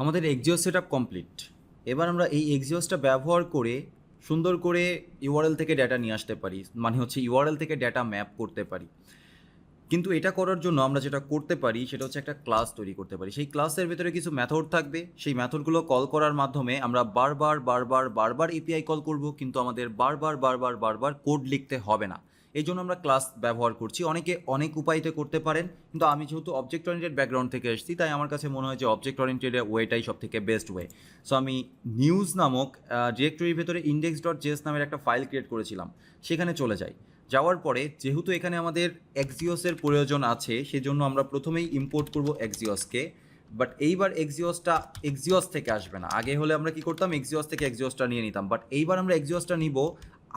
আমাদের Axios setup complete. এবার আমরা এই এক্সিওসটা ব্যবহার করে সুন্দর করে ইউআরএল থেকে ডেটা নিয়ে আসতে পারি, মানে হচ্ছে ইউআরএল থেকে ডেটা ম্যাপ করতে পারি। কিন্তু এটা করার জন্য আমরা যেটা করতে পারি সেটা হচ্ছে একটা ক্লাস তৈরি করতে পারি। সেই ক্লাসের ভেতরে কিছু মেথড থাকবে, সেই মেথডগুলো কল করার মাধ্যমে আমরা বারবার বারবার বারবার এপিআই কল করব, কিন্তু আমাদের বারবার বারবার বারবার কোড লিখতে হবে না। এই জন্য আমরা ক্লাস ব্যবহার করছি। অনেকে অনেক উপায়তে করতে পারেন, কিন্তু আমি যেহেতু অবজেক্ট ওরিয়েন্টেড ব্যাকগ্রাউন্ড থেকে এসেছি, তাই আমার কাছে মনে হয় যে অবজেক্ট ওরিয়েন্টেড ওয়েটাই সব থেকে বেস্ট ওয়ে। সো আমি নিউজ নামক ডিরেক্টরির ভেতরে ইন্ডেক্স ডট জেএস নামের একটা ফাইল ক্রিয়েট করেছিলাম, সেখানে চলে যাই। যাওয়ার পরে যেহেতু এখানে আমাদের এক্সিওসের প্রয়োজন আছে, সেজন্য আমরা প্রথমেই ইম্পোর্ট করব এক্সিওসকে। বাট এইবার এক্সিওসটা এক্সিওস থেকে আসবে না। আগে হলে আমরা কি করতাম, এক্সিওস থেকে এক্সিওসটা নিয়ে নিতাম, বাট এইবার আমরা এক্সিওসটা নিব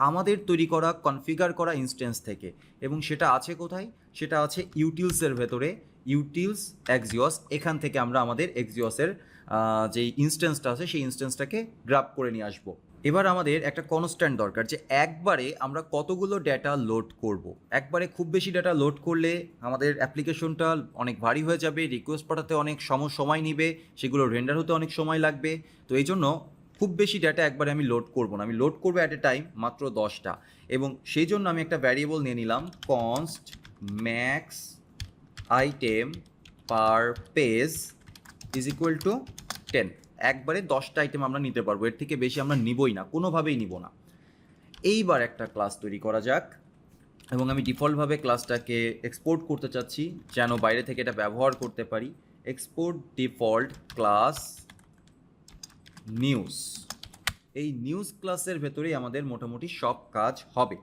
আমাদের তৈরি করা কনফিগার করা ইনস্ট্যান্স থেকে। এবং সেটা আছে কোথায়? সেটা আছে ইউটিলসের ভেতরে, ইউটিলস এক্সিওস। এখান থেকে আমরা আমাদের এক্সিওসের যেই ইনস্ট্যান্সটা আছে সেই ইনস্ট্যান্সটাকে গ্রাব করে নিয়ে আসবো। এবার আমাদের একটা কনস্ট্যান্ট দরকার, যে একবারে আমরা কতগুলো ডেটা লোড করব। একবারে খুব বেশি ডেটা লোড করলে আমাদের অ্যাপ্লিকেশনটা অনেক ভারী হয়ে যাবে, রিকোয়েস্ট পাঠাতে অনেক সময় নেবে, সেগুলো রেন্ডার হতে অনেক সময় লাগবে। তো এই জন্য খুব বেশি ডেটা একবারে আমি লোড করব না, আমি লোড করবো অ্যাট এ টাইম মাত্র 10টা। এবং সেই জন্য আমি একটা ভ্যারিয়েবল নিয়ে নিলাম, const max item per page is equal two 10। একবারে 10টা আইটেম আমরা নিতে পারবো, এর থেকে বেশি আমরা নিবই না, কোনোভাবেই নিব না। এইবার একটা ক্লাস তৈরি করা যাক, এবং আমি ডিফল্টভাবে ক্লাসটাকে এক্সপোর্ট করতে চাচ্ছি যেন বাইরে থেকে এটা ব্যবহার করতে পারি। Export default class news. এই নিউজ ক্লাসের ভেতরেই আমাদের মোটামুটি সব কাজ হবে।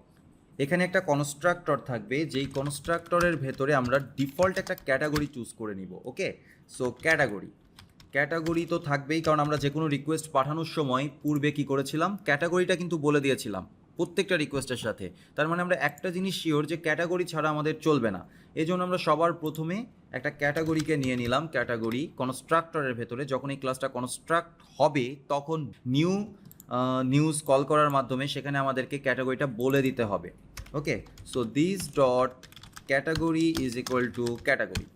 এখানে একটা কনস্ট্রাক্টর থাকবে, যেই কনস্ট্রাক্টরের ভেতরে আমরা ডিফল্ট একটা ক্যাটাগরি চুজ করে নিব। ওকে, সো ক্যাটাগরি তো থাকবেই, কারণ আমরা যে কোনো রিকোয়েস্ট পাঠানোর সময় পূর্বে কি করেছিলাম, ক্যাটাগরিটা কিন্তু বলে দিয়েছিলাম প্রত্যেকটা রিকোয়েস্টের সাথে। তার মানে আমরা একটা জিনিস শিওর যে ক্যাটাগরি ছাড়া আমাদের চলবে না। এই জন্য আমরা সবার প্রথমে একটা ক্যাটাগরিকে নিয়ে নিলাম। ক্যাটাগরি কনস্ট্রাক্টরের ভেতরে যখন এই ক্লাসটা কনস্ট্রাক্ট হবে, তখন নিউজ কল করার মাধ্যমে সেখানে আমাদেরকে ক্যাটাগরিটা বলে দিতে হবে। Okay, so this dot category is equal to category.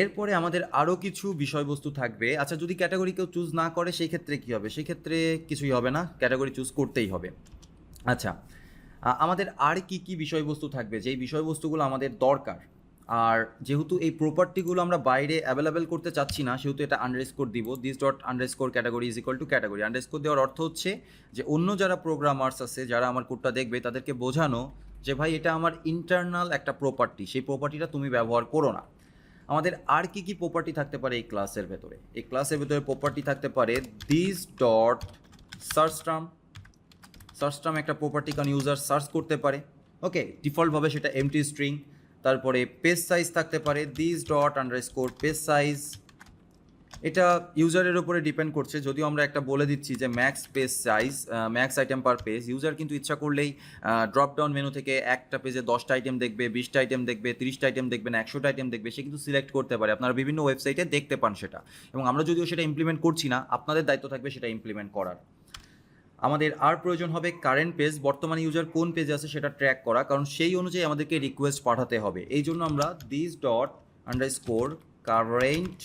এরপরে আমাদের আরও কিছু বিষয়বস্তু থাকবে। আচ্ছা, যদি ক্যাটাগরি কেউ চুজ না করে সেই ক্ষেত্রে কী হবে? সেই ক্ষেত্রে কিছুই হবে না, ক্যাটাগরি চুজ করতেই হবে। আচ্ছা, আমাদের আর কি কি বিষয়বস্তু থাকবে, যেই বিষয়বস্তুগুলো আমাদের দরকার? আর যেহেতু এই প্রপার্টিগুলো আমরা বাইরে অ্যাভেলেবেল করতে চাচ্ছি না, সেহেতু এটা আন্ডারস্কোর দিব। This dot underscore category is equal to category. Underscore দেওয়ার অর্থ হচ্ছে যে অন্য যারা প্রোগ্রামার্স আছে, যারা আমার কোডটা দেখবে, তাদেরকে বোঝানো যে ভাই এটা আমার ইন্টারনাল একটা প্রপার্টি, সেই প্রপার্টিটা তুমি ব্যবহার করো না। আমাদের আর কি কি প্রপার্টি থাকতে পারে এই ক্লাসের ভেতরে? এই ক্লাসের ভেতরে প্রপার্টি থাকতে পারে দিস ডট সার্চ টার্ম একটা প্রপার্টি, কারণ ইউজার সার্চ করতে পারে। ওকে, ডিফল্টভাবে সেটা এমটি স্ট্রিং। তারপরে পেজ সাইজ থাকতে পারে this dot underscore page size. এটা ইউজারের উপরে ডিপেন্ড করছে, যদিও আমরা একটা বলে দিচ্ছি যে max page size, max item per page. User কিন্তু ইচ্ছা করলেই ড্রপ ডাউন মেনু থেকে একটা পেজে 10টা আইটেম দেখবে, 20টা আইটেম দেখবে, 30টা আইটেম দেখবে না 100টা আইটেম দেখবে, সে কিন্তু সিলেক্ট করতে পারে। আপনারা বিভিন্ন ওয়েবসাইটে দেখতে পান সেটা। এবং আমরা যদিও সেটা ইমপ্লিমেন্ট করছি না, আপনাদের দায়িত্ব থাকবে সেটা ইমপ্লিমেন্ট করার। আমাদের আর প্রয়োজন হবে কারেন্ট পেজ, বর্তমানে ইউজার কোন পেজে আছে সেটা ট্র্যাক করা, কারণ সেই অনুযায়ী আমাদেরকে রিকোয়েস্ট পাঠাতে হবে। এই জন্য আমরা this dot underscore current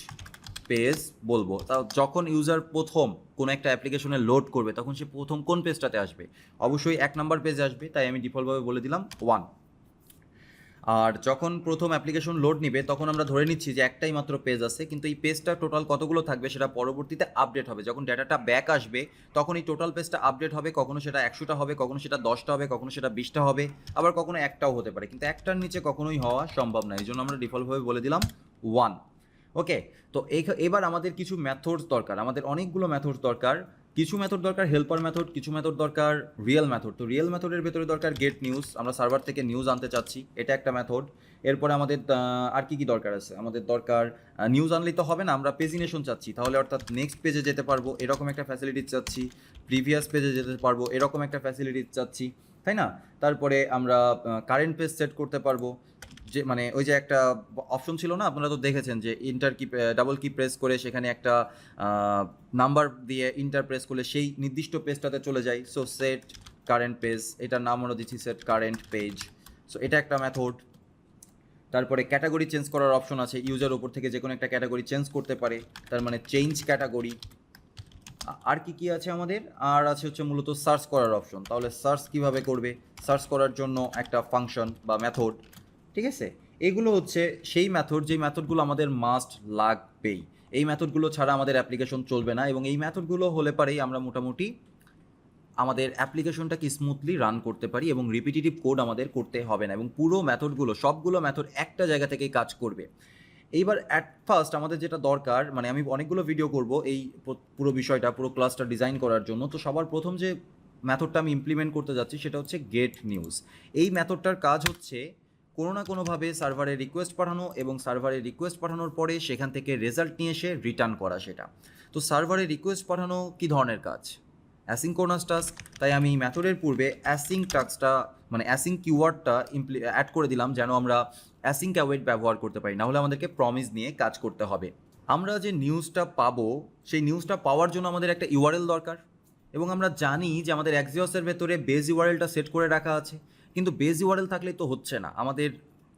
page বলবো। তা যখন ইউজার প্রথম কোনো একটা অ্যাপ্লিকেশনে লোড করবে, তখন সে প্রথম কোন পেজটাতে আসবে? অবশ্যই 1 নম্বর পেজে আসবে, তাই আমি ডিফল্টভাবে বলে দিলাম 1। আর যখন প্রথম অ্যাপ্লিকেশন লোড নিবে, তখন আমরা ধরে নিচ্ছি যে একটাই মাত্র পেজ আছে, কিন্তু এই পেজটা টোটাল কতগুলো থাকবে সেটা পরবর্তীতে আপডেট হবে। যখন ডেটাটা ব্যাক আসবে, তখন এই টোটাল পেজটা আপডেট হবে। কখনো সেটা 100টা হবে, কখনো সেটা 10টা হবে, কখনো সেটা 20টা হবে, আবার কখনো একটাও হতে পারে, কিন্তু একটার নিচে কখনোই হওয়া সম্ভব না। এই জন্য আমরা ডিফল্টভাবে বলে দিলাম 1। ওকে, তো এবার আমাদের কিছু মেথডস দরকার, আমাদের অনেকগুলো মেথডস দরকার। কিছু মেথড দরকার হেল্পার মেথড, কিছু মেথড দরকার রিয়েল মেথড। তো রিয়েল মেথডের ভেতরে দরকার গেট নিউজ, আমরা সার্ভার থেকে নিউজ আনতে চাচ্ছি, এটা একটা মেথড। এরপরে আমাদের আর কি কি দরকার আছে? আমাদের দরকার নিউজ আনলেই তো হবে না, আমরা পেজিনেশন চাচ্ছি, তাহলে অর্থাৎ নেক্সট পেজে যেতে পারবো এরকম একটা ফ্যাসিলিটি চাচ্ছি, প্রিভিয়াস পেজে যেতে পারবো এরকম একটা ফ্যাসিলিটি চাচ্ছি, তাই না? তারপরে আমরা কারেন্ট পেজ সেট করতে পারবো, যে মানে ওই যে একটা অপশন ছিল না, আপনারা তো দেখেছেন যে ইন্টার কি, ডাবল কি প্রেস করে সেখানে একটা নাম্বার দিয়ে ইন্টার প্রেস করলে সেই নির্দিষ্ট পেজটাতে চলে যায়। সো সেট কারেন্ট পেজ, এটার নাম আমরা দিচ্ছি সেট কারেন্ট পেজ। সো এটা একটা মেথড। তারপরে ক্যাটাগরি চেঞ্জ করার অপশন আছে, ইউজার ওপর থেকে যে কোনো একটা ক্যাটাগরি চেঞ্জ করতে পারে, তার মানে চেঞ্জ ক্যাটাগরি। আর কি কি আছে আমাদের, আর আছে হচ্ছে মূলত সার্চ করার অপশন। তাহলে সার্চ কিভাবে করবে, সার্চ করার জন্য একটা ফাংশন বা মেথড, ঠিক আছে। এগুলো হচ্ছে সেই মেথড, যেই মেথডগুলো আমাদের মাস্ট লাগবেই। এই মেথডগুলো ছাড়া আমাদের অ্যাপ্লিকেশন চলবে না, এবং এই মেথডগুলো হলে পারেই আমরা মোটামুটি আমাদের অ্যাপ্লিকেশনটাকে স্মুথলি রান করতে পারি এবং রিপিটিটিভ কোড আমাদের করতে হবে না, এবং পুরো মেথডগুলো, সবগুলো মেথড একটা জায়গা থেকেই কাজ করবে। এইবার অ্যাট ফার্স্ট আমাদের যেটা দরকার, মানে আমি অনেকগুলো ভিডিও করব এই পুরো বিষয়টা, পুরো ক্লাসটা ডিজাইন করার জন্য। তো সবার প্রথম যে মেথডটা আমি ইমপ্লিমেন্ট করতে যাচ্ছি সেটা হচ্ছে গেট নিউজ। এই মেথডটার কাজ হচ্ছে কোনো না কোনোভাবে সার্ভারে রিকোয়েস্ট পাঠানো, এবং সার্ভারে রিকোয়েস্ট পাঠানোর পরে সেখান থেকে রেজাল্ট নিয়ে এসে রিটার্ন করা সেটা। তো সার্ভারে রিকোয়েস্ট পাঠানো কী ধরনের কাজ, অ্যাসিঙ্ক্রোনাস টাস্ক। তাই আমি মেথডের পূর্বে অ্যাসিং টাস্কটা, মানে অ্যাসিং কিওয়ার্ডটা অ্যাড করে দিলাম, যেন আমরা অ্যাসিং অ্যাওয়েট ব্যবহার করতে পারি, নাহলে আমাদেরকে প্রমিস নিয়ে কাজ করতে হবে। আমরা যে নিউজটা পাবো, সেই নিউজটা পাওয়ার জন্য আমাদের একটা ইউআরএল দরকার, এবং আমরা জানি যে আমাদের এক্সিওসের ভেতরে বেস ইউআরএলটা সেট করে রাখা আছে। কিন্তু বেস ইউআরএল থাকলে তো হচ্ছে না, আমাদের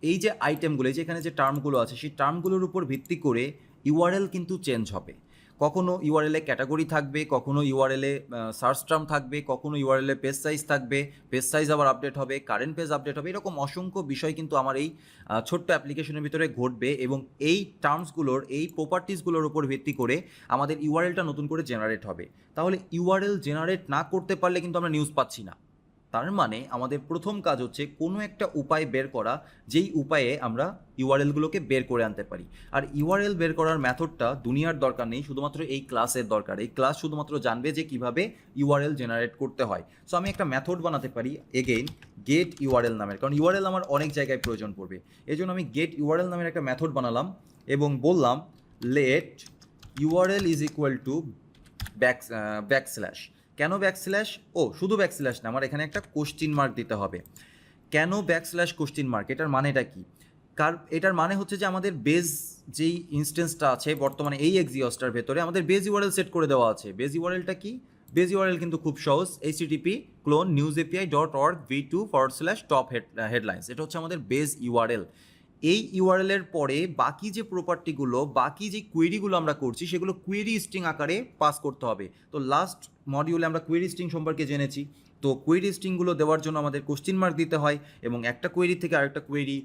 এই যে আইটেমগুলো, এই যে এখানে যে টার্মগুলো আছে, সেই টার্মগুলোর উপর ভিত্তি করে ইউআরএল কিন্তু চেঞ্জ হবে। কখনো ইউআরএলে ক্যাটাগরি থাকবে, কখনো ইউআরএলে সার্চ টার্ম থাকবে, কখনো ইউআরএলে পেজ সাইজ থাকবে, পেজ সাইজ আবার আপডেট হবে, কারেন্ট পেজ আপডেট হবে। এরকম অসংখ্য বিষয় কিন্তু আমার এই ছোট্ট অ্যাপ্লিকেশনের ভিতরে ঘটবে, এবং এই টার্মসগুলোর, এই প্রপার্টিসগুলোর উপর ভিত্তি করে আমাদের ইউআরএলটা নতুন করে জেনারেট হবে। তাহলে ইউআরএল জেনারেট না করতে পারলে কিন্তু আমরা নিউজ পাচ্ছি না। তার মানে আমাদের প্রথম কাজ হচ্ছে কোনো একটা উপায় বের করা, যেই উপায়ে আমরা ইউআরএলগুলোকে বের করে আনতে পারি। আর ইউআরএল বের করার মেথডটা দুনিয়ার দরকার নেই, শুধুমাত্র এই ক্লাসের দরকার। এই ক্লাস শুধুমাত্র জানবে যে কিভাবে ইউআরএল জেনারেট করতে হয়। সো আমি একটা মেথড বানাতে পারি এগেইন গেট ইউআরএল নামের, কারণ ইউআরএল আমার অনেক জায়গায় প্রয়োজন পড়বে। এই জন্য আমি গেট ইউআরএল নামের একটা মেথড বানালাম এবং বললাম let URL is equal to backslash. কেন ব্যাকস্ল্যাশ? শুধু ব্যাকস্ল্যাশ না, আমার এখানে একটা কোশ্চিন মার্ক দিতে হবে। কেন ব্যাকস্ল্যাশ কোশ্চিন মার্ক? এটার মানেটা কি? এটার মানে হচ্ছে যে আমাদের বেজ যেই ইনস্টেন্সটা আছে বর্তমানে এই এক্সিওসটার ভেতরে, আমাদের বেজ ইউআরএল সেট করে দেওয়া আছে। বেজ ইউআরএলটা কি? বেজ ইউআরএল কিন্তু খুব সহজ, http://newsapi.org/v2/top headlines। এটা হচ্ছে আমাদের বেজ ইউআরএল। এই ইউআরএলের পরে বাকি যে প্রপার্টিগুলো, বাকি যে কোয়েরিগুলো আমরা করছি, সেগুলো কোয়েরি স্ট্রিং আকারে পাস করতে হবে। তো লাস্ট মডিউলে আমরা কোয়েরি স্ট্রিং সম্পর্কে জেনেছি। তো কোয়েরি স্ট্রিংগুলো দেওয়ার জন্য আমাদের কোশ্চিন মার্ক দিতে হয়, এবং একটা কোয়েরি থেকে আরেকটা কোয়েরি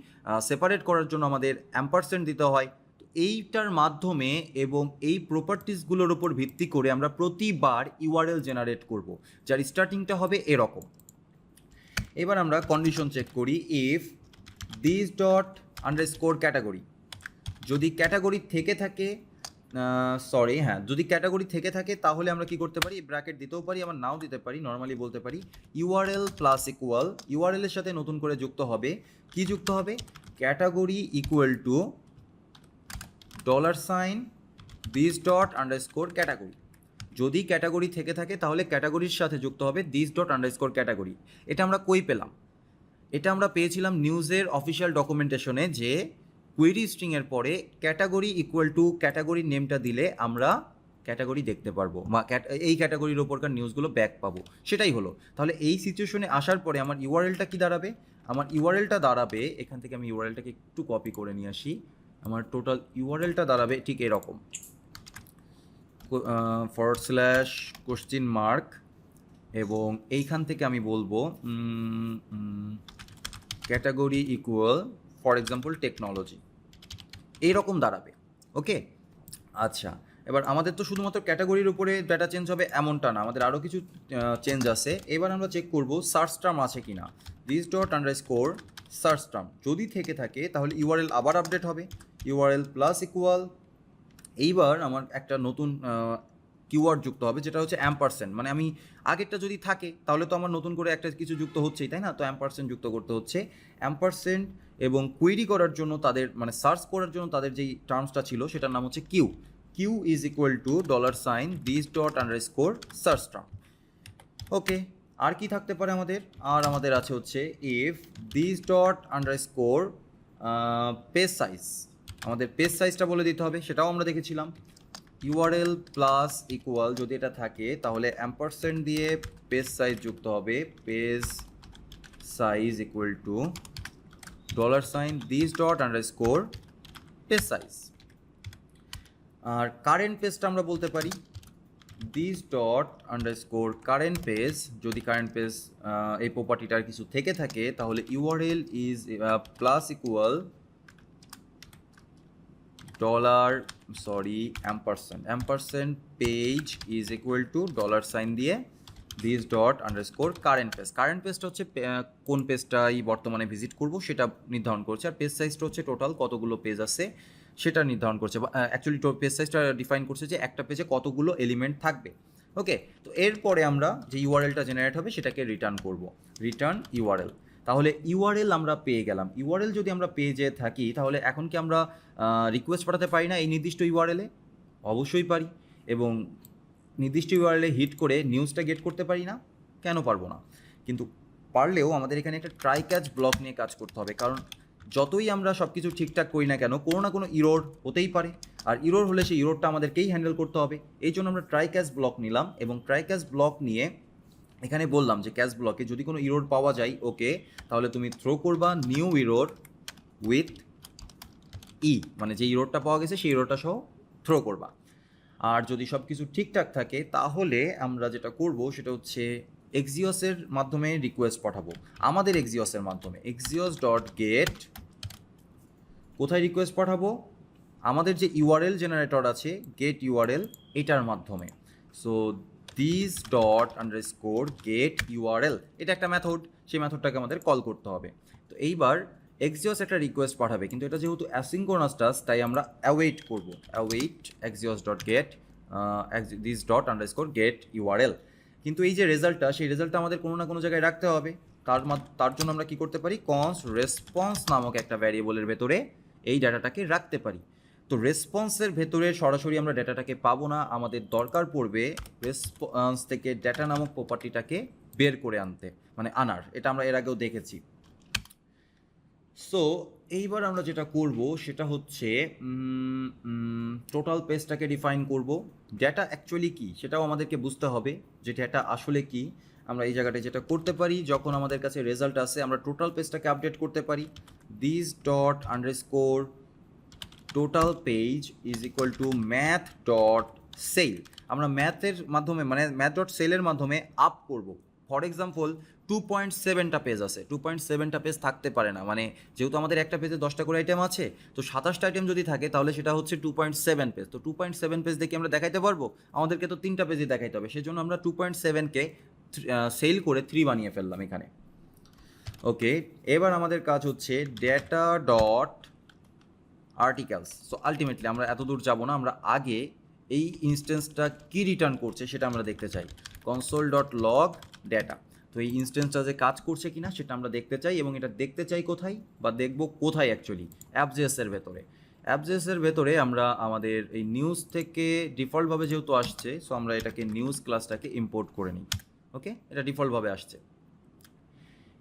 সেপারেট করার জন্য আমাদের অ্যাম্পারসেন্ট দিতে হয়। তো এইটার মাধ্যমে এবং এই প্রপার্টিসগুলোর উপর ভিত্তি করে আমরা প্রতিবার ইউআরএল জেনারেট করব, যার স্টার্টিংটা হবে এরকম। এবার আমরা কন্ডিশন চেক করি, if this dot underscore category, যদি ক্যাটাগরি থেকে থাকে, যদি ক্যাটাগরি থেকে থাকে তাহলে আমরা কি করতে পারি, ব্র্যাকেট দিতেও পারি, আবার নাও দিতে পারি, নর্মালি বলতে পারি ইউআরএল প্লাস ইকুয়াল, ইউআরএলের সাথে নতুন করে যুক্ত হবে, কি যুক্ত হবে, category equal to $this dot underscore category. যদি ক্যাটাগরি থেকে থাকে তাহলে ক্যাটাগরির সাথে যুক্ত হবে this dot underscore ক্যাটাগরি। এটা আমরা কই পেলাম? এটা আমরা পেয়েছিলাম নিউজের অফিসিয়াল ডকুমেন্টেশনে, যে কোয়েরি স্ট্রিংয়ের পরে ক্যাটাগরি ইকুয়াল টু ক্যাটাগরির নেমটা দিলে আমরা ক্যাটাগরি দেখতে পারবো, বা এই ক্যাটাগরির ওপরকার নিউজগুলো ব্যাক পাবো। সেটাই হলো। তাহলে এই সিচুয়েশনে আসার পরে আমার ইউআরএলটা কি দাঁড়াবে? আমার ইউআরএলটা দাঁড়াবে, এখান থেকে আমি ইউআরএলটাকে একটু কপি করে নিয়ে আসি, আমার টোটাল ইউআরএলটা দাঁড়াবে ঠিক এরকম, /কোশ্চিন মার্ক, এবং এইখান থেকে আমি বলবো category equal for example technology, এইরকম দাঁড়াবে। ওকে, আচ্ছা। এবার আমাদের তো শুধুমাত্র ক্যাটাগরির উপরে ডাটা চেঞ্জ হবে এমনটা না, আমাদের আরও কিছু চেঞ্জ আছে। এবার আমরা চেক করব সার্চ টার্ম আছে কি না। this dot underscore search term যদি থেকে থাকে তাহলে ইউআরএল আবার আপডেট হবে, ইউআরএল প্লাস ইকুয়াল। এইবার আমার একটা নতুন কিওয়ার্ড যুক্ত হবে, যেটা হচ্ছে অ্যাম্পারসেন্ট। মানে আমি আগেরটা যদি থাকে তাহলে তো আমার নতুন করে একটা কিছু যুক্ত হচ্ছেই, তাই না? তো অ্যাম্পারসেন্ট যুক্ত করতে হচ্ছে, অ্যাম্পারসেন্ট, এবং কোয়েরি করার জন্য তাদের, মানে সার্চ করার জন্য তাদের যেই টার্মসটা ছিল সেটার নাম হচ্ছে Q is equal to $this dot underscore search term. Okay, আর কি থাকতে পারে আমাদের? আর আমাদের আছে হচ্ছে if this dot underscore page size, আমাদের পেজ সাইজটা বলে দিতে হবে, সেটাও আমরা দেখেছিলাম। ইউআরএল প্লাস ইকুয়াল যদি এটা থাকে তাহলে অ্যাম্পারসেন্ট দিয়ে পেজ সাইজ যুক্ত হবে, page size equal to $this dot underscore page size। আর কারেন্ট পেজটা আমরা বলতে পারি this dot underscore current page। যদি কারেন্ট পেজ এই প্রপার্টিটার কিছু থেকে থাকে তাহলে URL is plus equal ampersand page is equal to $sign দিয়ে this dot underscore current page। Current পেজটা হচ্ছে কোন পেজটাই বর্তমানে ভিজিট করব সেটা নির্ধারণ করছে, আর পেজ সাইজটা হচ্ছে টোটাল কতগুলো পেজ আছে সেটা নির্ধারণ করছে, বা অ্যাকচুয়ালি পেজ সাইজটা ডিফাইন করছে যে একটা পেজে কতগুলো এলিমেন্ট থাকবে। ওকে, তো এরপরে আমরা যে ইউআরএলটা জেনারেট হবে সেটাকে রিটার্ন করব, রিটার্ন ইউআরএল। তাহলে ইউআরএল আমরা পেয়ে গেলাম। ইউআরএল যদি আমরা পেয়ে যেয়ে থাকি তাহলে এখন কি আমরা রিকোয়েস্ট পাঠাতে পারি না এই নির্দিষ্ট ইউআরএলে? অবশ্যই পারি, এবং নির্দিষ্ট ইউআরএলে হিট করে নিউজটা গেট করতে পারি না? কেন পারবো না? কিন্তু পারলেও আমাদের এখানে একটা ট্রাই ক্যাচ ব্লক নিয়ে কাজ করতে হবে, কারণ যতই আমরা সব কিছু ঠিকঠাক করি না কেন কোনো না কোনো ইরোর হতেই পারে, আর ইরোর হলে সেই ইরোরটা আমাদেরকেই হ্যান্ডেল করতে হবে। এই জন্য আমরা ট্রাই ক্যাচ ব্লক নিলাম, এবং ট্রাই ক্যাচ ব্লক নিয়ে এখানে বললাম যে ক্যাচ ব্লকে যদি কোনো ইরোর পাওয়া যায় ওকে, তাহলে তুমি থ্রো করবা নিউ ইরোর উইথ মানে যে ইরোরটা পাওয়া গেছে সেই ইরোরটা সহ থ্রো করবা। আর যদি সব কিছু ঠিকঠাক থাকে তাহলে আমরা যেটা করব সেটা হচ্ছে এক্সিওসের মাধ্যমে রিকোয়েস্ট পাঠাবো, আমাদের এক্সিওসের মাধ্যমে এক্সিওস ডট গেট। কোথায় রিকোয়েস্ট পাঠাবো? আমাদের যে ইউআরএল জেনারেটর আছে গেট ইউআরএল, এটার মাধ্যমে। So this dot underscore get URL, এটা একটা মেথড, সেই মেথডটাকে আমাদের কল করতে হবে। তো এইবার এক্সিওস একটা রিকোয়েস্ট পাঠাবে, কিন্তু এটা যেহেতু অ্যাসিঙ্ক্রোনাস টাস্ক তাই আমরা অ্যাওয়েট করব, await Axios dot get this dot underscore get URL. কিন্তু এই যে রেজাল্টটা, সেই রেজাল্টটা আমাদের কোনো না কোনো জায়গায় রাখতে হবে। তার জন্য আমরা কি করতে পারি, কনস্ট রেসপন্স নামক একটা ভ্যারিয়েবলের ভেতরে এই ডাটাটাকে রাখতে পারি। তো রেসপন্সের ভেতরে সরাসরি আমরা ডেটাটাকে পাবো না, আমাদের দরকার পড়বে রেসপন্স থেকে ডেটা নামক প্রপার্টিটাকে বের করে আনার। এটা আমরা এর আগেও দেখেছি। সো এইবার আমরা যেটা করব সেটা হচ্ছে টোটাল পেজটাকে ডিফাইন করব। ডেটা অ্যাকচুয়ালি কী সেটাও আমাদেরকে বুঝতে হবে, যে ডেটা আসলে কি। আমরা এই জায়গাটায় যেটা করতে পারি, যখন আমাদের কাছে রেজাল্ট আসে আমরা টোটাল পেজটাকে আপডেট করতে পারি। This dot underscore total page is equal to math dot ceil. আমরা ম্যাথের মাধ্যমে ম্যাথ ডট সেলের মাধ্যমে আপ করব। ফর এক্সাম্পল 2.7টা পেজ আছে, 2.7টা পেজ থাকতে পারে না, যেহেতু আমাদের একটা পেজে 10টা করে আইটেম আছে, তো 27টা আইটেম যদি থাকে তাহলে সেটা হচ্ছে 2.7 পেজ। তো 2.7 পেজ দেখে আমরা দেখাইতে পারবো? আমাদেরকে তো 3টা পেজই দেখাইতে হবে, সেজন্য আমরা 2.7কে সেল করে 3 বানিয়ে ফেললাম এখানে। ওকে, এবার আমাদের কাজ হচ্ছে data dot articles. So ultimately আমরা এত দূর যাব না, আমরা আগে এই ইনস্ট্যান্সটা কি রিটার্ন করছে সেটা আমরা দেখতে চাই। Console dot log data. তো এই ইনস্ট্যান্সটা যে কাজ করছে কিনা সেটা আমরা দেখতে চাই, এবং এটা দেখতে চাই কোথায়, বা দেখব কোথায় অ্যাকচুয়ালি অ্যাপজেএসের ভেতরে। অ্যাপজেএসের ভেতরে আমরা আমাদের এই নিউজ থেকে ডিফল্টভাবে যেহেতু আসছে, সো আমরা এটাকে নিউজ ক্লাসটাকে ইম্পোর্ট করে নিই। ওকে, এটা ডিফল্টভাবে আসছে,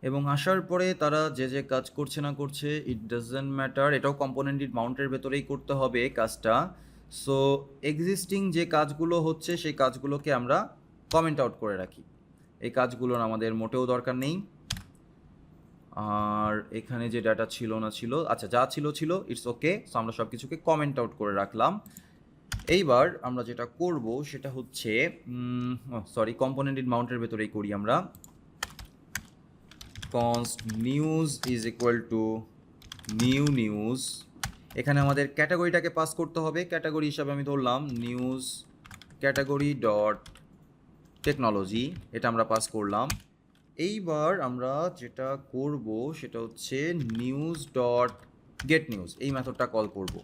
এবং আসার পরে তারা যে যে কাজ করছে না করছে ইট ডাজন্ট ম্যাটার, এটাও কম্পোনেন্ট মাউন্টের ভেতরেই করতে হবে কাজটা। সো এক্সিস্টিং যে কাজগুলো হচ্ছে সেই কাজগুলোকে আমরা কমেন্ট আউট করে রাখি, এই কাজগুলোর আমাদের মোটেও দরকার নেই। আর এখানে যে ডাটা ছিল না ছিল, আচ্ছা যা ছিল ইটস ওকে। সো আমরা সব কিছুকে কমেন্ট আউট করে রাখলাম। এইবার আমরা যেটা করব সেটা হচ্ছে কম্পোনেন্ট মাউন্টের ভেতরেই করি আমরা। const news is equal to new news। এখানে আমাদের ক্যাটাগরিটাকে পাস করতে হবে, ক্যাটাগরি হিসাবে আমি ধরলাম নিউজ ক্যাটাগরি ডট টেকনোলজি, এটা আমরা পাস করলাম। এইবার আমরা যেটা করব সেটা হচ্ছে নিউজ ডট গেট নিউজ, এই মেথডটা কল করব।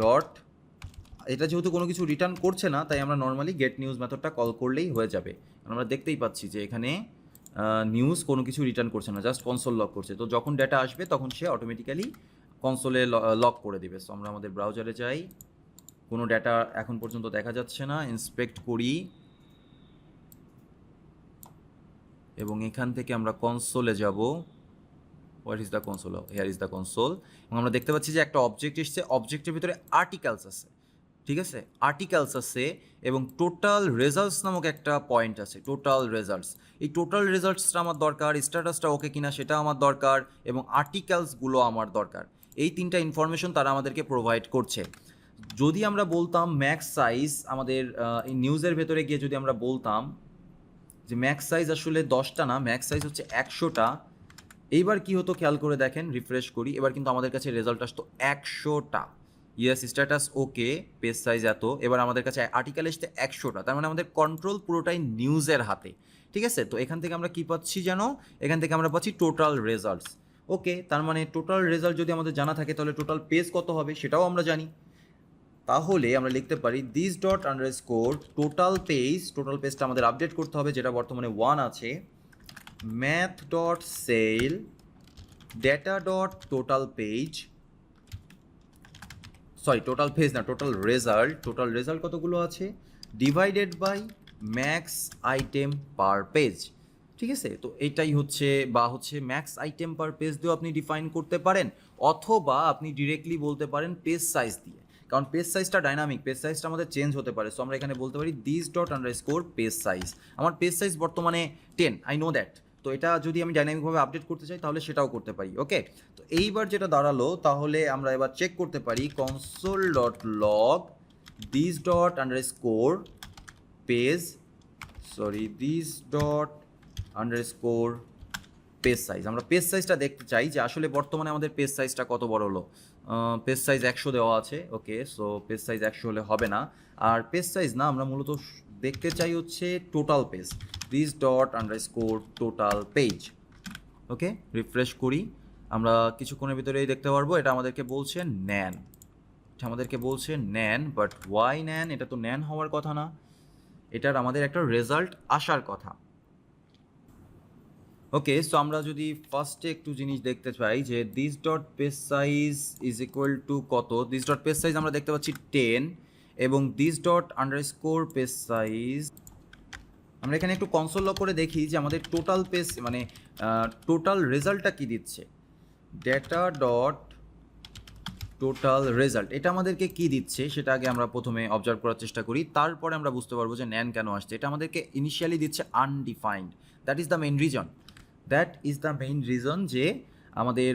ডট এটা যেহেতু কোনো কিছু রিটার্ন করছে না তাই আমরা নর্মালি গেট নিউজ মেথডটা কল করলেই হয়ে যাবে। আমরা দেখতেই পাচ্ছি যে এখানে নিউজ কোনো কিছু রিটার্ন করছে না, জাস্ট কনসোল লক করছে। তো যখন ডেটা আসবে তখন সে অটোমেটিক্যালি কনসোলে লক করে দিবে। সো আমরা আমাদের ব্রাউজারে যাই, কোনো ডেটা এখন পর্যন্ত দেখা যাচ্ছে না, ইন্সপেক্ট করি, এবং এখান থেকে আমরা কনসোলে যাব। What is the console? Hair is the console. এবং আমরা দেখতে পাচ্ছি যে একটা অবজেক্ট এসছে, অবজেক্টের ভিতরে আর্টিকেলস আছে। ঠিক আছে, আর্টিকেলস আছে এবং টোটাল রেজাল্টস নামক একটা পয়েন্ট আছে, টোটাল রেজাল্টস। এই টোটাল রেজাল্টসটা আমার দরকার, স্ট্যাটাসটা ওকে কিনা সেটা আমার দরকার, এবং আর্টিকেলসগুলো আমার দরকার। এই তিনটা ইনফরমেশন তারা আমাদেরকে প্রোভাইড করছে। যদি আমরা বলতাম ম্যাক্স সাইজ, আমাদের এই নিউজের ভেতরে গিয়ে যদি আমরা বলতাম যে ম্যাক্স সাইজ আসলে 10টা না, ম্যাক্স সাইজ হচ্ছে 100টা, এইবার কি হতো খেয়াল করে দেখেন, রিফ্রেশ করি, এবার কিন্তু আমাদের কাছে রেজাল্ট আসতো 100টা। ইয়েস, স্ট্যাটাস ওকে, পেজ সাইজ এত, এবার আমাদের কাছে আর্টিকেল এসতে 100টা, তার মানে আমাদের কন্ট্রোল পুরোটাই নিউজের হাতে। ঠিক আছে, তো এখান থেকে আমরা কি পাচ্ছি যেন, এখান থেকে আমরা পাচ্ছি টোটাল রেজাল্টস। ওকে, তার মানে টোটাল রেজাল্ট যদি আমাদের জানা থাকে তাহলে টোটাল পেজ কত হবে সেটাও আমরা জানি। তাহলে আমরা লিখতে পারি this dot underscore total page, total পেজটা আমাদের আপডেট করতে হবে যেটা বর্তমানে 1 আছে, math dot ceil data dot total page, sorry total page না, টোটাল রেজাল্ট, টোটাল রেজাল্ট কতগুলো আছে, divided by max item per page. ঠিক আছে, তো এইটাই হচ্ছে, বা হচ্ছে ম্যাক্স আইটেম পার পেজ দিয়েও আপনি ডিফাইন করতে পারেন, অথবা আপনি ডিরেক্টলি বলতে পারেন পেজ সাইজ দিয়ে, কারণ পেজ সাইজটা ডাইনামিক, পেজ সাইজটা আমাদের চেঞ্জ হতে পারে। সো আমরা এখানে বলতে পারি this dot underscore page size. আমার পেজ সাইজ বর্তমানে 10, আই নো দ্যাট, তো এটা যদি আমি ডাইনামিকভাবে আপডেট করতে চাই তাহলে সেটাও করতে পারি। ওকে, তো এইবার যেটা দাঁড়ালো, তাহলে আমরা এবার চেক করতে পারি console dot log this dot underscore page, sorry this dot underscore page size. আমরা পেজ সাইজটা দেখতে চাই যে আসলে বর্তমানে আমাদের পেজ সাইজটা কত বড় হলো। পেজ সাইজ 100 দেওয়া আছে। ওকে, সো পেজ সাইজ 100 হলে হবে না, আর পেজ সাইজ না, আমরা মূলত দেখতে চাই হচ্ছে total page, this dot underscore total page. Okay, refresh করি, আমরা কিছুক্ষণের ভিতরেই দেখতে পারবো এটা আমাদেরকে বলছে নেন, এটা আমাদেরকে বলছে নেন, বাট ওয়াই নেন, এটা তো নেন হওয়ার কথা না, এটার আমাদের একটা রেজাল্ট আসার কথা। ওকে, সো আমরা যদি ফার্স্টে একটু জিনিস দেখতে চাই যে this dot page size is equal two কত, দিস ডট পেজ সাইজ আমরা দেখতে পাচ্ছি 10, এবং this dot underscore page size, আমরা এখানে একটু কনসোল লগ করে দেখি যে আমাদের টোটাল পেজ মানে টোটাল রেজাল্টটা কী দিচ্ছে, ডেটা ডট টোটাল রেজাল্ট, এটা আমাদেরকে কী দিচ্ছে সেটা আগে আমরা প্রথমে অবজার্ভ করার চেষ্টা করি, তারপরে আমরা বুঝতে পারবো যে ন্যান কেন আসছে। এটা আমাদেরকে ইনিশিয়ালি দিচ্ছে undefined, that is the main reason, that is the main reason যে আমাদের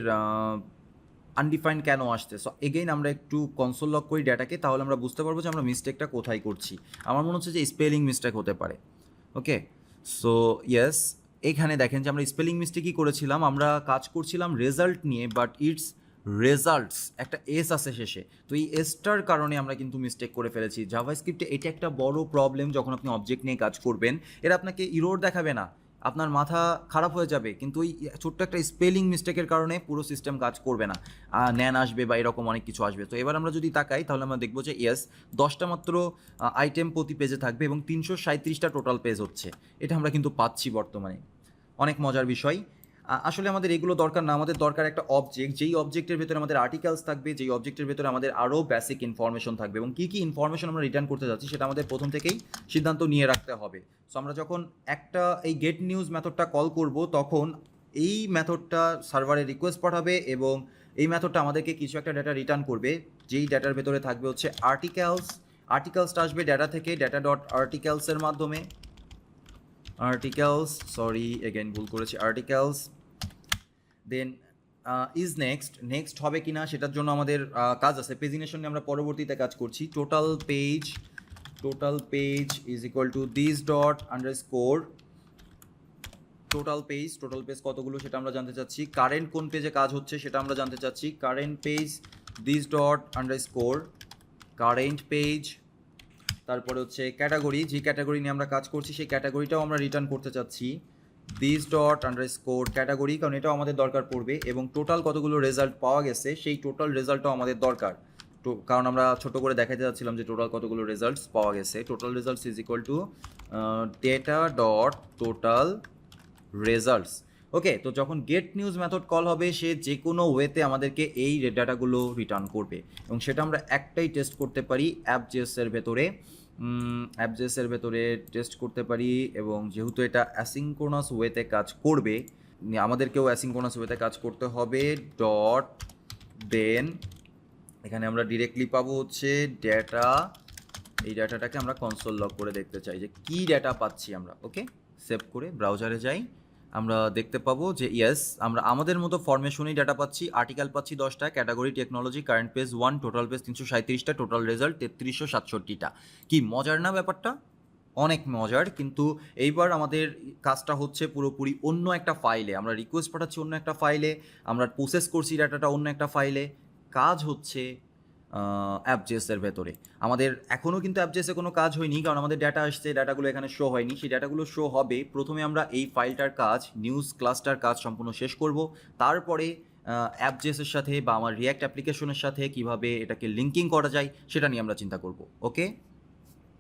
আনডিফাইন্ড কেন আসছে। সো এগেইন আমরা একটু কনসোল লগ করি ডেটাকে, তাহলে আমরা বুঝতে পারবো যে আমরা মিস্টেকটা কোথায় করছি। আমার মনে হচ্ছে যে স্পেলিং মিস্টেক হতে পারে। ওকে, সো ইয়েস, এখানে দেখেন যে আমরা স্পেলিং মিস্টেকই করেছিলাম, আমরা কাজ করছিলাম রেজাল্ট নিয়ে, বাট ইটস রেজাল্টস, একটা এস আছে শেষে, তো এই এসটার কারণে আমরা কিন্তু মিস্টেক করে ফেলেছি। জাভাস্ক্রিপ্টে এটা একটা বড় প্রবলেম, যখন আপনি অবজেক্ট নিয়ে কাজ করবেন এরা আপনাকে ইরোর দেখাবে না, আপনার মাথা খারাপ হয়ে যাবে, কিন্তু ওই ছোট্ট একটা স্পেলিং মিস্টেকের কারণে পুরো সিস্টেম কাজ করবে না, ন্যান আসবে বা এরকম অনেক কিছু আসবে। তো এবার আমরা যদি তাকাই তাহলে আমরা দেখবো যে ইয়েস, 10টা মাত্র আইটেম প্রতি পেজে থাকবে এবং 337টা টোটাল পেজ হচ্ছে, এটা আমরা কিন্তু পাচ্ছি বর্তমানে। অনেক মজার বিষয়। আসলে আমাদের এগুলো দরকার না, আমাদের দরকার একটা অবজেক্ট, যেই অবজেক্টের ভেতরে আমাদের আর্টিকেলস থাকবে, যেই অবজেক্টের ভেতরে আমাদের আরও বেসিক ইনফরমেশন থাকবে, এবং কী কী ইনফরমেশন আমরা রিটার্ন করতে যাচ্ছি সেটা আমাদের প্রথম থেকেই সিদ্ধান্ত নিয়ে রাখতে হবে। সো আমরা যখন একটা এই গেট নিউজ মেথডটা কল করব, তখন এই মেথডটা সার্ভারে রিকোয়েস্ট পাঠাবে এবং এই মেথডটা আমাদেরকে কিছু একটা ডেটা রিটার্ন করবে, যেই ডেটার ভেতরে থাকবে হচ্ছে আর্টিকেলস। আর্টিকেলসটা আসবে ডেটা থেকে, ডেটা ডট আর্টিকেলসের মাধ্যমে, আর্টিকেলস, সরি এগেইন ভুল করেছি, articles, then is next, next হবে কি না সেটার জন্য আমাদের কাজ আছে, পেজিনেশন নিয়ে আমরা পরবর্তীতে কাজ করছি। Total page is equal to this dot underscore total page কতগুলো সেটা আমরা জানতে চাচ্ছি, কারেন্ট কোন পেজে কাজ হচ্ছে সেটা আমরা জানতে চাচ্ছি, current page this dot underscore current page, তারপরে হচ্ছে ক্যাটাগরি, যে ক্যাটাগরি নিয়ে আমরা কাজ করছি সেই ক্যাটাগরিটাও আমরা রিটার্ন করতে চাচ্ছি, দিস ডট আন্ডারস্কোর ক্যাটাগরি, কারণ এটাও আমাদের দরকার পড়বে, এবং টোটাল কতগুলো রেজাল্ট পাওয়া গেছে সেই টোটাল রেজাল্টটাও আমাদের দরকার, তো কারণ আমরা ছোট করে দেখাতে যাচ্ছিলাম যে টোটাল কতগুলো রেজাল্টস পাওয়া গেছে। Total results is equal to data dot total results. Okay, তো যখন গেট নিউজ মেথড কল হবে সে যে কোনো ওয়েতে আমাদেরকে এই ডাটাগুলো রিটার্ন করবে, এবং সেটা আমরা একটাই টেস্ট করতে পারি অ্যাপ.js-এর ভেতরে, অ্যাপ.js-এর ভেতরে টেস্ট করতে পারি, এবং যেহেতু এটা অ্যাসিঙ্ক্রোনাস ওয়েতে কাজ করবে, আমাদেরকেও অ্যাসিঙ্ক্রোনাস ওয়েতে কাজ করতে হবে, ডট দেন এখানে আমরা ডিরেক্টলি পাবো হচ্ছে ডেটা। এই ডাটাটাকে আমরা কনসোল লগ করে দেখতে চাই যে কী ডেটা পাচ্ছি আমরা। ওকে, সেভ করে ব্রাউজারে যাই, আমরা দেখতে পাবো যে ইয়েস, আমরা আমাদের মতো ফরমেশনেই ডাটা পাচ্ছি। আর্টিকেল পাচ্ছি 10টা, category technology, current page 1, total page 337টা, টোটাল রেজাল্ট 3367টা। কি মজার না ব্যাপারটা? অনেক মজার। কিন্তু এইবার আমাদের কাজটা হচ্ছে পুরোপুরি অন্য একটা ফাইলে, আমরা রিকোয়েস্ট পাঠাচ্ছি অন্য একটা ফাইলে, আমরা প্রসেস করছি ডাটাটা অন্য একটা ফাইলে। কাজ হচ্ছে অ্যাপজেসের ভেতরে। আমাদের এখনও কিন্তু অ্যাপজেসে কোনো কাজ হয়নি, কারণ আমাদের ডাটা আসছে, ডাটাগুলো এখানে শো হয়নি। সেই ডাটাগুলো শো হবে। প্রথমে আমরা এই ফাইলটার কাজ, নিউজ ক্লাসটার কাজ সম্পূর্ণ শেষ করব। তারপরে অ্যাপজেসের সাথে বা আমার রিয়্যাক্ট অ্যাপ্লিকেশনের সাথে কিভাবে এটাকে লিঙ্কিং করা যায় সেটা নিয়ে আমরা চিন্তা করব। ওকে।